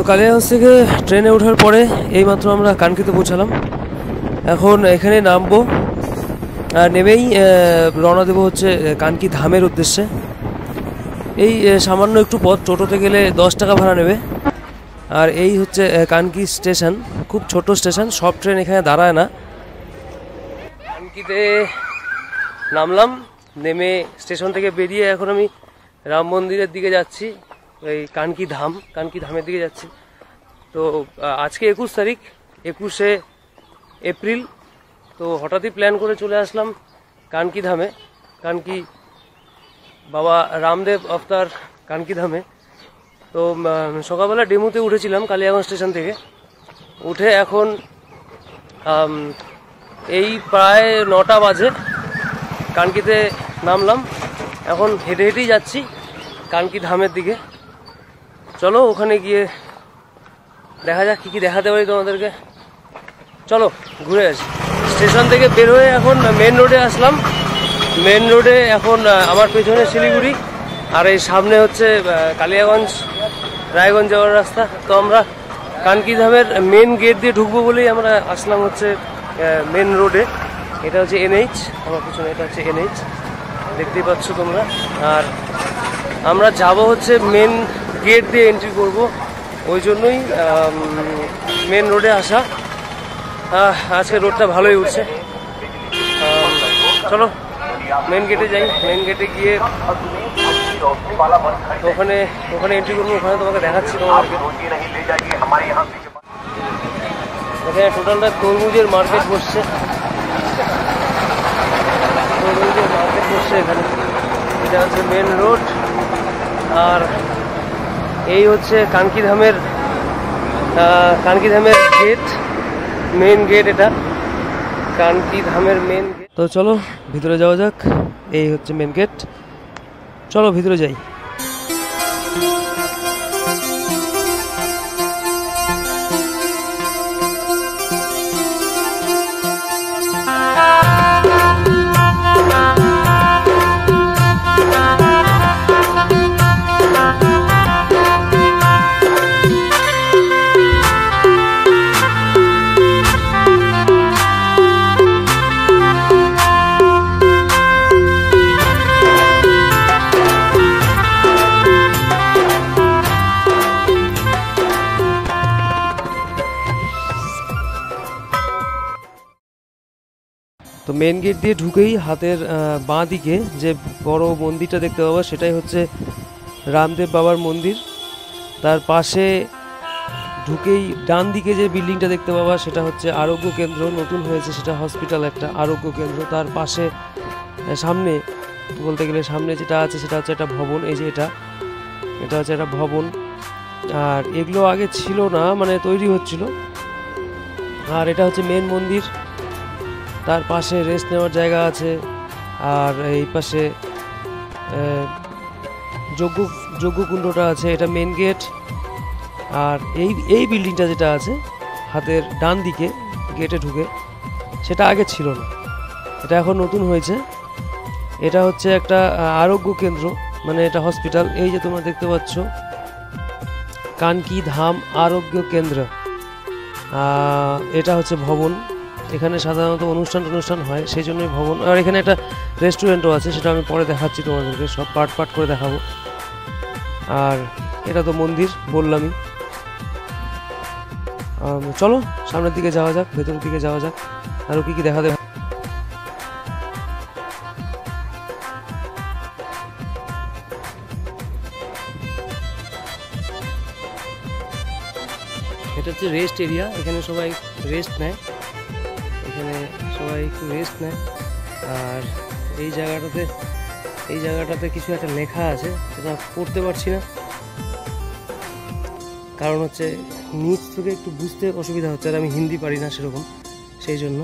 কালিয়াগঞ্জ থেকে ট্রেনে ওঠার পরে এইমাত্র আমরা কানকিতে পৌঁছালাম। এখন এখানে নামবো, নেমেই রওনা দেবো হচ্ছে কানকি ধামের উদ্দেশ্যে। এই সামান্য একটু পথ, টোটোতে গেলে 10 টাকা ভাড়া নেবে। আর এই হচ্ছে কানকি স্টেশন, খুব ছোট স্টেশন, সব ট্রেন এখানে দাঁড়ায় না। কানকিতে নামলাম, নেমে স্টেশন থেকে বেরিয়ে এখন আমি রাম মন্দিরের দিকে যাচ্ছি, এই কানকি ধামের দিকে যাচ্ছি। তো আজকে 21 তারিখ, 21শে এপ্রিল। তো হঠাৎই প্ল্যান করে চলে আসলাম কানকি ধামে, কানকি বাবা রামদেব অবতার কানকি ধামে। তো সকালবেলা ডেমুতে উঠেছিলাম কালিয়াগঞ্জ স্টেশন থেকে, উঠে এখন এই প্রায় 9টা বাজে কানকিতে নামলাম। এখন হেঁটে হেঁটেই যাচ্ছি কানকি ধামের দিকে। চলো ওখানে গিয়ে দেখা যাক কী কী দেখাতে পারি তোমাদেরকে। চলো ঘুরে আসি। স্টেশন থেকে বের হয়ে এখন মেন রোডে আসলাম। মেন রোডে এখন আমার পেছনে শিলিগুড়ি, আর এই সামনে হচ্ছে কালিয়াগঞ্জ রায়গঞ্জ যাওয়ার রাস্তা। তো আমরা কানকি ধামের মেন গেট দিয়ে ঢুকবো বলেই আমরা আসলাম হচ্ছে মেন রোডে। এটা হচ্ছে NH, আমার পিছনে এটা হচ্ছে NH, দেখতেই পাচ্ছ তোমরা। আর আমরা যাব হচ্ছে মেন গেট দিয়ে এন্ট্রি করব, ওই জন্যই মেন রোডে আসা। আজকে রোডটা ভালোই উঠছে। চলো মেন গেটে যাই। মেন গেটে গিয়ে ওখানে এন্ট্রি করবো, ওখানে তোমাকে দেখাচ্ছি তোমাদেরকে। এখানে টোটালটা তরমুজের মার্কেট বসছে, এখানে। এটা হচ্ছে মেন রোড, আর এই হচ্ছে কানকি ধামের গেট, মেন গেট। এটা কানকি ধামের মেন গেট। তো চলো ভিতরে যাওয়া যাক। এই হচ্ছে মেন গেট, চলো ভিতরে যাই। তো মেন গেট দিয়ে ঢুকেই হাতের বাঁ দিকে যে বড় মন্দিরটা দেখতে পাবো, সেটাই হচ্ছে রামদেব বাবার মন্দির। তার পাশে ঢুকেই ডান দিকে যে বিল্ডিংটা দেখতে পাবা, সেটা হচ্ছে আরোগ্য কেন্দ্র, নতুন হয়েছে সেটা, হসপিটাল একটা আরোগ্য কেন্দ্র। তার পাশে সামনে বলতে গেলে সামনে যেটা আছে সেটা হচ্ছে একটা ভবন। এই যে এটা হচ্ছে একটা ভবন, আর এগুলো আগে ছিল না, মানে তৈরি হচ্ছিল। আর এটা হচ্ছে মেন মন্দির, তার পাশে রেস্ট নেওয়ার জায়গা আছে। আর এই পাশে যজ্ঞকুণ্ডটা আছে। এটা মেন গেট। আর এই বিল্ডিংটা যেটা আছে হাতের ডান দিকে গেটে ঢুকে, সেটা আগে ছিল না, এটা এখন নতুন হয়েছে। এটা হচ্ছে একটা আরোগ্য কেন্দ্র, মানে এটা হসপিটাল। এই যে তোমরা দেখতে পাচ্ছ কানকি ধাম আরোগ্য কেন্দ্র, এটা হচ্ছে ভবন। এখানে সাধারণত অনুষ্ঠান হয়, সেই জন্যই ভবন। আর এখানে একটা রেস্টুরেন্টও আছে, সেটা আমি পরে দেখাচ্ছি তোমাদেরকে, সব পার্ট করে দেখাবো। আর এটা তো মন্দির বললামই। চলো সামনের দিকে যাওয়া যাক, ভেতরের দিকে যাওয়া যাক, আরও কি দেখা দেবে। এটা হচ্ছে রেস্ট এরিয়া, এখানে সবাই রেস্ট নেয়, একটু রেস্ট নেয়। আর এই জায়গাটাতে কিছু একটা লেখা আছে, সেটা পড়তে পারছি না, কারণ হচ্ছে নিচ থেকে একটু বুঝতে অসুবিধা হচ্ছে, আর আমি হিন্দি পারি না সেরকম, সেই জন্য।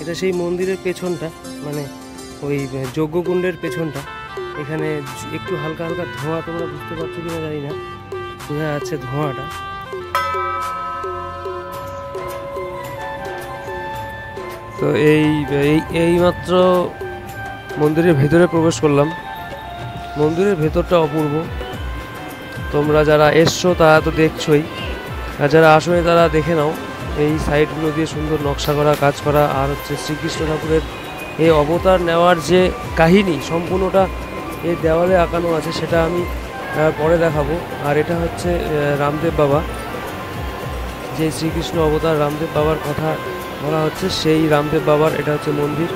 এটা সেই মন্দিরের পেছনটা, মানে ওই যজ্ঞকুণ্ডের পেছনটা। এখানে একটু হালকা ধোঁয়া, তোমরা বুঝতে পারছো কিনা জানি না, বোঝা যাচ্ছে ধোঁয়াটা। তো এইমাত্র মন্দিরের ভেতরে প্রবেশ করলাম। মন্দিরের ভেতরটা অপূর্ব, তোমরা যারা এসছো তারা তো দেখছোই। আর যারা আসলে তারা দেখে নাও, এই সাইডগুলো দিয়ে সুন্দর নকশা করা, কাজ করা। আর হচ্ছে শ্রীকৃষ্ণ ঠাকুরের এই অবতার নেওয়ার যে কাহিনী সম্পূর্ণটা এই দেওয়ালে আঁকানো আছে, সেটা আমি পরে দেখাবো। আর এটা হচ্ছে রামদেব বাবা, যে শ্রীকৃষ্ণ অবতার রামদেব বাবার কথা বলা হচ্ছে, সেই রামদেব বাবার এটা হচ্ছে মন্দির।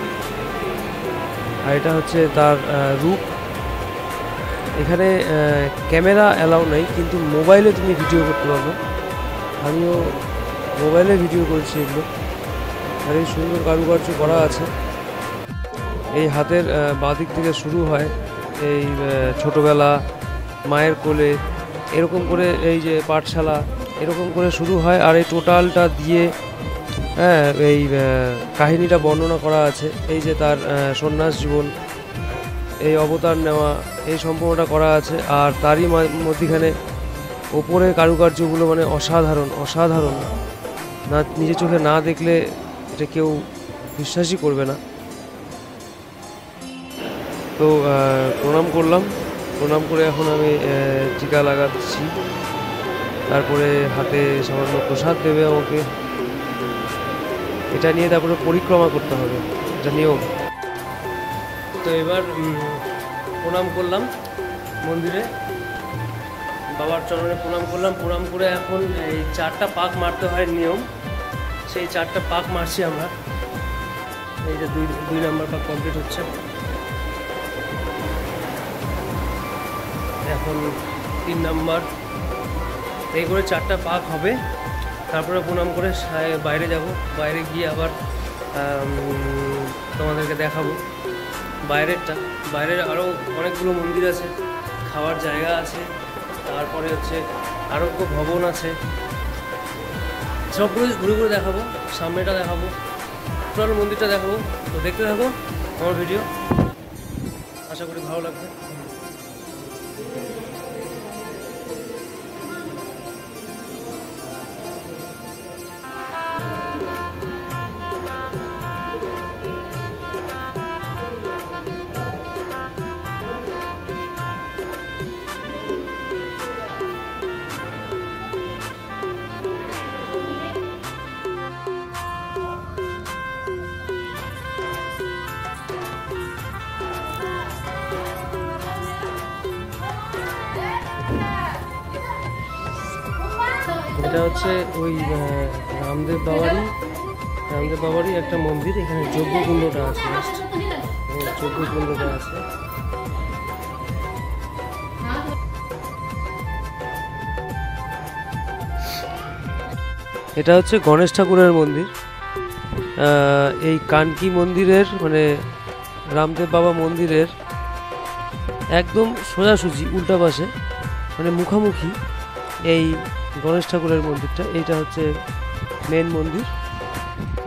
আর এটা হচ্ছে তার রূপ। এখানে ক্যামেরা অ্যালাউ নেই, কিন্তু মোবাইলে তুমি ভিডিও করতে পারবে। আমিও মোবাইলে ভিডিও করছি এগুলো। আর এই সুন্দর কারুকার্য করা আছে। এই হাতের বাঁদিক থেকে শুরু হয় এই ছোটোবেলা, মায়ের কোলে, এরকম করে এই যে পাঠশালা, এরকম করে শুরু হয়। আর এই টোটালটা দিয়ে এই কাহিনীটা বর্ণনা করা আছে। এই যে তার সন্ন্যাস জীবন, এই অবতার নেওয়া, এই সম্পূর্ণটা করা আছে। আর তারই মধ্যখানে ওপরে কারুকার্যগুলো মানে অসাধারণ, অসাধারণ। না, নিজের চোখে না দেখলে এটা কেউ বিশ্বাসই করবে না। তো প্রণাম করলাম, প্রণাম করে এখন আমি টিকা লাগাচ্ছি। তারপরে হাতে সামান্য প্রসাদ দেবে আমাকে, এটা নিয়ে তারপরে পরিক্রমা করতে হবে, এটা নিয়ম। তো এবার প্রণাম করলাম মন্দিরে, বাবার চরণে প্রণাম করলাম। প্রণাম করে এখন এই 4টা পাক মারতে হয় নিয়ম, সেই 4টা পাক মারছি আমরা। এই যে 2 নম্বর পাক কমপ্লিট হচ্ছে, এখন 3 নম্বর। এই করে 4টা পাক হবে। তারপরে প্রণাম করে বাইরে যাব। বাইরে গিয়ে আবার তোমাদেরকে দেখাবো বাইরেরটা। বাইরের আরও অনেকগুলো মন্দির আছে, খাওয়ার জায়গা আছে, তারপরে হচ্ছে আরোগ্য ভবন আছে, সবগুলো ঘুরে ঘুরে দেখাবো। সামনেটা দেখাবো, টোটাল মন্দিরটা দেখাবো। তো দেখতে থাকো আমার ভিডিও, আশা করি ভালো লাগবে। এটা হচ্ছে ওই রামদেব বাবারই একটা মন্দির। এখানে যজ্ঞকুণ্ডটা আছে, যজ্ঞকুণ্ডটা আছে। এটা হচ্ছে গণেশ ঠাকুরের মন্দির। এই কানকি মন্দিরের মানে রামদেব বাবা মন্দিরের একদম সোজাসুজি উল্টা পাশে মানে মুখামুখি এই গণেশ ঠাকুরের মন্দিরটা। এইটা হচ্ছে মেন মন্দির,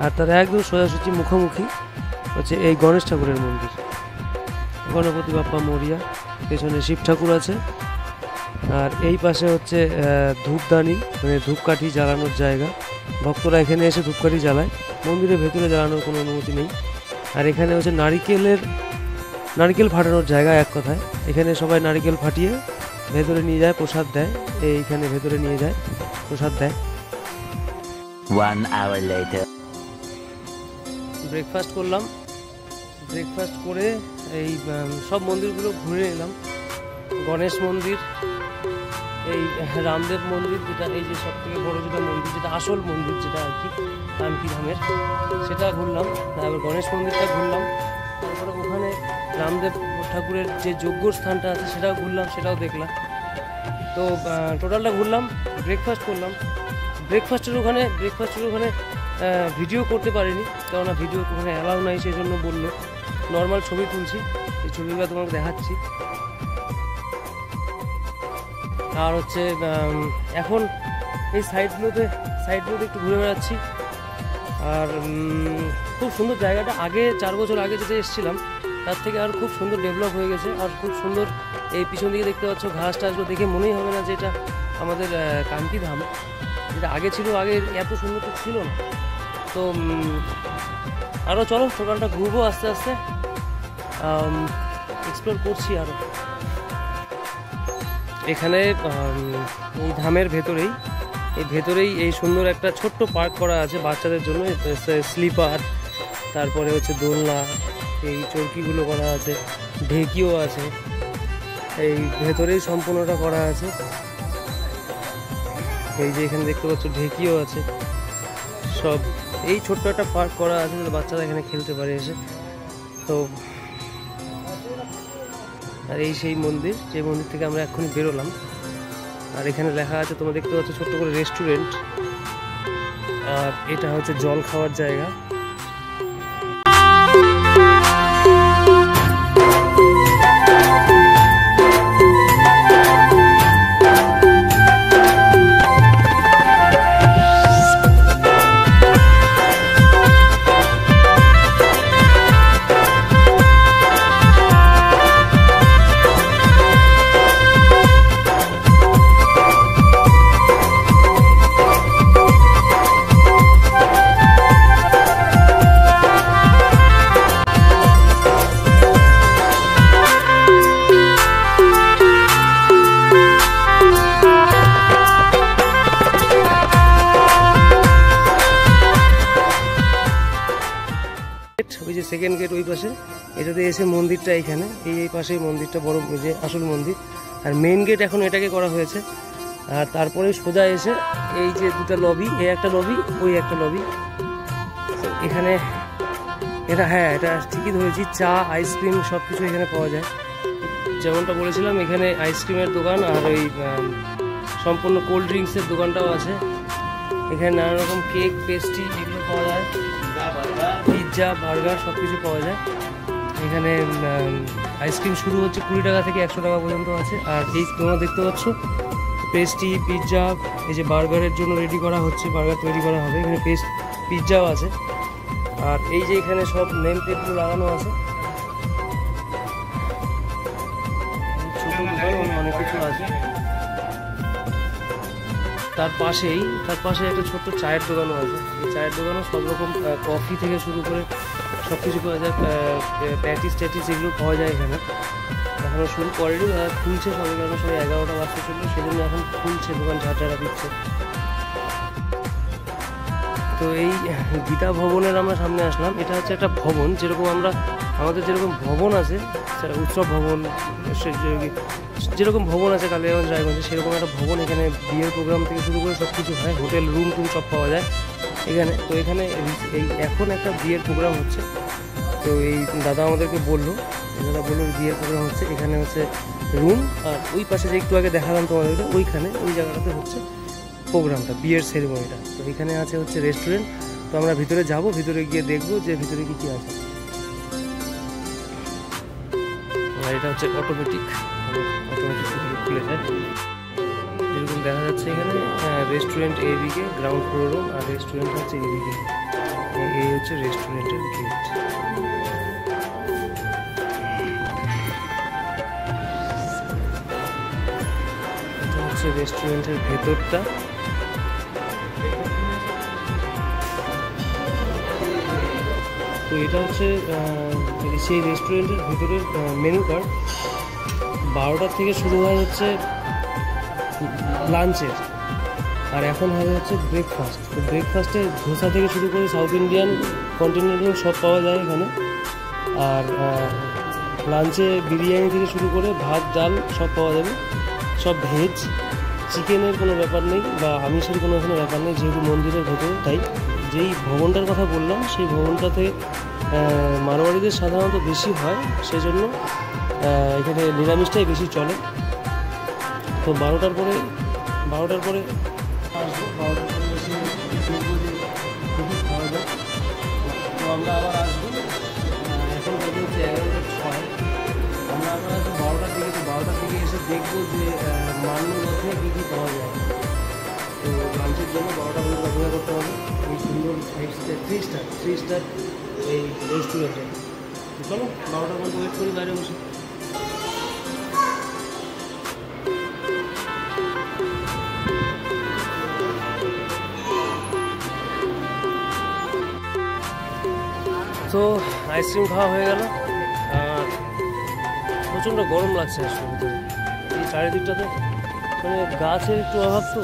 আর তার একদম সোজাসুজি মুখোমুখি হচ্ছে এই গণেশ ঠাকুরের মন্দির। গণপতি বাপ্পা মরিয়া, পেছনে শিব ঠাকুর আছে। আর এই পাশে হচ্ছে ধূপদানি মানে ধূপকাঠি জ্বালানোর জায়গা। ভক্তরা এখানে এসে ধূপকাঠি জ্বালায়, মন্দিরের ভেতরে জ্বালানোর কোনো অনুমতি নেই। আর এখানে হচ্ছে নারিকেল ফাটানোর জায়গা। এক কথায় এখানে সবাই নারিকেল ফাটিয়ে ভেতরে নিয়ে যায়, প্রসাদ দেয়। এইখানে ভেতরে নিয়ে যায়, প্রসাদ দেয়। 1 hour later ব্রেকফাস্ট করলাম, ব্রেকফাস্ট করে এই সব মন্দিরগুলো ঘুরে এলাম। গণেশ মন্দির, এই রামদেব মন্দির, যেটা এই যে সব থেকে বড় যেটা মন্দির, যেটা আসল মন্দির যেটা আর কি কানকি ধামের, সেটা ঘুরলাম। তারপর গণেশ মন্দিরটা ঘুরলাম। তারপরে ওখানে রামদেব ঠাকুরের যে যজ্ঞ স্থানটা আছে সেটাও ঘুরলাম, সেটাও দেখলাম। তো টোটালটা ঘুরলাম, ব্রেকফাস্ট করলাম। ব্রেকফাস্টের ওখানে ভিডিও করতে পারিনি, কেননা ভিডিও ওখানে অ্যালাউ নাই, সেই জন্য বললো। নর্মাল ছবি তুলছি, এই ছবিগুলো তোমাকে দেখাচ্ছি। আর হচ্ছে এখন এই সাইডগুলোতে একটু ঘুরে বেড়াচ্ছি। আর খুব সুন্দর জায়গাটা। আগে 4 বছর আগে যেটা এসেছিলাম তার থেকে আর খুব সুন্দর ডেভেলপ হয়ে গেছে। আর খুব সুন্দর এই পিছন দিকে দেখতে পাচ্ছ ঘাস টাসগুলো, দেখে মনেই হবে না যে এটা আমাদের কানকি ধাম। যেটা আগে ছিল, আগে এত সুন্দর তো ছিল না। তো আরও চলো টোটালটা ঘুরবো আস্তে আস্তে, এক্সপ্লোর করছি আরও। এখানে এই ধামের ভেতরেই এই ভেতরেই এই সুন্দর একটা ছোট্ট পার্ক করা আছে বাচ্চাদের জন্য। স্লিপার, তারপরে হচ্ছে দোলনা, এই চরকিগুলো করা আছে, ঢেকিও আছে, এই ভেতরেই সম্পূর্ণটা করা আছে। এই যে এখানে দেখতে পাচ্ছ ঢেকিও আছে, সব এই ছোট্ট একটা পার্ক করা আছে যাতে বাচ্চারা এখানে খেলতে পারে এসে। তো আর এই সেই মন্দির, যে মন্দির থেকে আমরা এক্ষুনি বেরোলাম। আর এখানে লেখা আছে, তোমরা দেখতে পাচ্ছ ছোট্ট করে রেস্টুরেন্ট, আর এটা হচ্ছে জল খাওয়ার জায়গা। ওই যে সেকেন্ড গেট ওই পাশে, এটাতে এসে মন্দিরটা এইখানে, এই পাশে মন্দিরটা বড়, যে আসল মন্দির। আর মেইন গেট এখন এটাকে করা হয়েছে। আর তারপরে সোজা এসে এই যে দুটো লবি, এই একটা লবি, ওই একটা লবি। এখানে এটা, হ্যাঁ এটা ঠিকই ধরেছি, চা আইসক্রিম সব কিছু এখানে পাওয়া যায়। যেমনটা বলেছিলাম, এখানে আইসক্রিমের দোকান আর ওই সম্পূর্ণ কোল্ড ড্রিঙ্কসের দোকানটাও আছে। এখানে নানা রকম কেক, পেস্ট্রি এগুলো পাওয়া যায়, পিৎজা, বার্গার সব কিছু পাওয়া যায়। এখানে আইসক্রিম শুরু হচ্ছে 20 টাকা থেকে 100 টাকা পর্যন্ত আছে। আর এই তোমরা দেখতে পাচ্ছ পেস্ট্রি, পিৎজা, এই যে বার্গারের জন্য রেডি করা হচ্ছে, বার্গার তৈরি করা হবে। এখানে পিৎজাও আছে। আর এই যে এখানে সব নেম প্লেটগুলো লাগানো আছে, ছোট দোকান অনেক কিছু আছে। তার পাশে একটা ছোট্ট চায়ের দোকানও আছে। এই চায়ের দোকানও সব রকম কফি থেকে শুরু করে সব কিছু পাওয়া যায়, প্যাটিস এগুলো পাওয়া যায় এখানে। এখনও শুরু করেনি, খুলছে সবাই, কারণ সবাই 11টা বাজতে চললো, সেজন্য এখন খুলছে দোকান, ঝাড়ঝাড়া দিচ্ছে। তো এই গীতা ভবনের আমরা সামনে আসলাম। এটা হচ্ছে একটা ভবন, যেরকম আমাদের যেরকম ভবন আছে, উৎসব ভবন, যেরকম ভবন আছে কালিয়াগঞ্জ, রায়গঞ্জে, সেরকম একটা ভবন। এখানে বিয়ের প্রোগ্রাম থেকে শুরু করে সব কিছু হয়, হোটেল রুম টুম সব পাওয়া যায় এখানে। তো এখানে এই এখন একটা বিয়ের প্রোগ্রাম হচ্ছে। তো এই দাদা আমাদেরকে বললো বিয়ের প্রোগ্রাম হচ্ছে, এখানে হচ্ছে রুম। আর ওই পাশে যে একটু আগে দেখালাম তোমাদেরকে, ওই জায়গাটাতে হচ্ছে প্রোগ্রামটা, বিয়ের সেরিমনিটা। তো এখানে আছে হচ্ছে রেস্টুরেন্ট। তো আমরা ভিতরে যাব, ভিতরে গিয়ে দেখবো যে ভিতরে কী আছে। আর এটা হচ্ছে অটোমেটিক খুলে যায়, যেরকম দেখা যাচ্ছে এখানে। রেস্টুরেন্ট এইদিকে, গ্রাউন্ড ফ্লোর রুম, আর রেস্টুরেন্ট হচ্ছে এইদিকে। এই হচ্ছে রেস্টুরেন্টের গেট। এটা হচ্ছে রেস্টুরেন্টের ভেতরটা। তো এটা হচ্ছে সেই রেস্টুরেন্টের ভেতরের মেনু কার্ড। 12টার থেকে শুরু হয় হচ্ছে লাঞ্চের, আর এখন হবে হচ্ছে ব্রেকফাস্ট। তো ব্রেকফাস্টে ধোসা থেকে শুরু করে সাউথ ইন্ডিয়ান, কন্টিনেন্টাল সব পাওয়া যায় এখানে। আর লাঞ্চে বিরিয়ানি থেকে শুরু করে ভাত, ডাল সব পাওয়া যাবে, সব ভেজ। চিকেনের কোনো ব্যাপার নেই বা আমিষের কোনো এখানে ব্যাপার নেই, যেহেতু মন্দিরের ভেতরে। তাই যেই ভবনটার কথা বললাম, সেই ভবনটাতে মারোয়ারিদের সাধারণত বেশি হয়, সেজন্য এখানে নিরামিষটাই বেশি চলে। তো 12টার পরে আসবো, 12টার পরে এসে দেখবো যে খুবই খাওয়া যায়। তো আমরা আবার আসবো, এখন বাজে হচ্ছে 11:06। আমরা আবার আসবো 12টার দিকে। তো 12টার দিকে এসে দেখবো যে মান্যর মধ্যে কী পাওয়া যায়। তো লাঞ্চের জন্য 12টা পর্যন্ত অপেক্ষা করতে হবে এই সুন্দর 3 স্টার এই রেস্টুরেন্টে। চলো 12টা পর্যন্ত ওয়েট করি বাইরে বসে। তো আইসক্রিম খাওয়া হয়ে গেল, আর প্রচণ্ড গরম লাগছে আসলে ভিতরে। এই চারিদিকটাতে মানে গাছের একটু অভাব, তো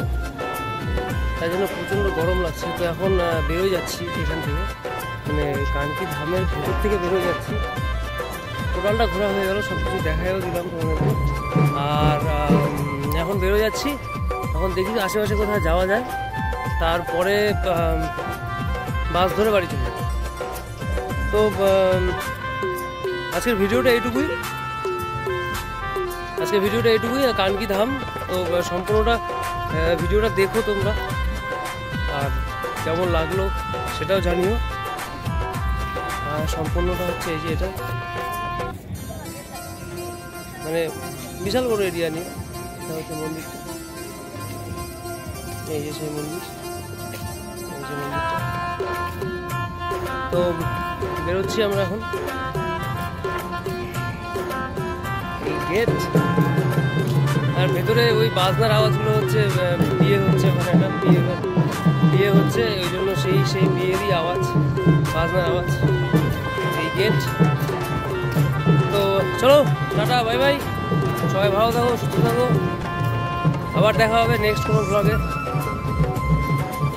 তাই জন্য প্রচণ্ড গরম লাগছে। তো এখন বেরোয় যাচ্ছি এখান থেকে, মানে কানকি ধামের ভেতর থেকে বেরোয় যাচ্ছি। টোটালটা ঘোরা হয়ে গেল, সব কিছু দেখাও দিলাম তোমাদেরকে। আর এখন বেরোয় যাচ্ছি, এখন দেখি আশেপাশে কোথাও যাওয়া যায়, তারপরে বাস ধরে বাড়ি চলে যাবো। তো আজকের ভিডিওটা এইটুকুই, কানকি ধাম। তো সম্পূর্ণটা ভিডিওটা দেখো তোমরা, আর কেমন লাগলো সেটাও জানিও। আর সম্পূর্ণটা হচ্ছে এই যে এটা, মানে বিশাল বড় এরিয়া নিয়ে। এটা হচ্ছে মন্দিরটা, এই যে সেই মন্দির, এই যে মন্দিরটা। তো বেরোচ্ছি আমরা এখন, এই গেট। আর ভেতরে ওই বাজনার আওয়াজগুলো হচ্ছে, বিয়ে হচ্ছে ওখানে, একটা বিয়ে হচ্ছে, ওই জন্য সেই বিয়েরই আওয়াজ, বাজনার আওয়াজ। এই গেট। তো চলো, টাটা, বাই বাই, সবাই ভালো থাকো, সুস্থ থাকো, আবার দেখা হবে নেক্সট কোনো ব্লগে।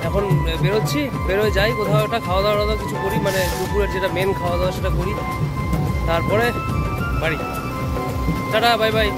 এখন বেরোচ্ছি, বেরোয় যাই কোথাও একটা, খাওয়া দাওয়া কিছু করি, মানে দুপুরের যেটা মেন খাওয়া দাওয়া সেটা করি, তারপরে বাড়ি। Tata, bye bye.